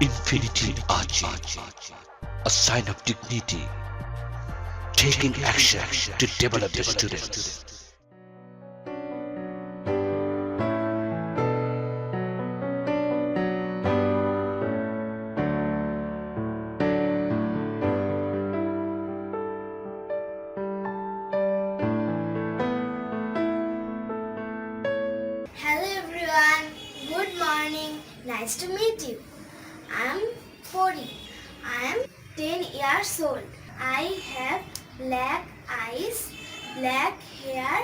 Infinity Ahzee, a sign of dignity, taking action to develop the students. Hello everyone, good morning, nice to meet you. I am Pori. I am 10 years old. I have black eyes, black hair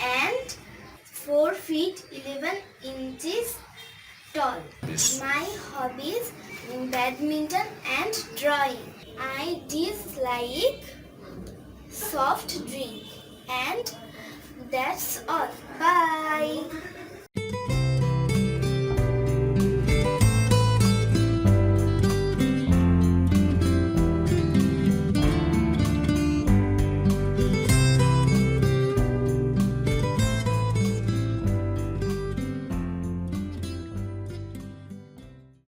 and 4 feet 11 inches tall. My hobbies badminton and drawing. I dislike soft drink and that's all. Bye.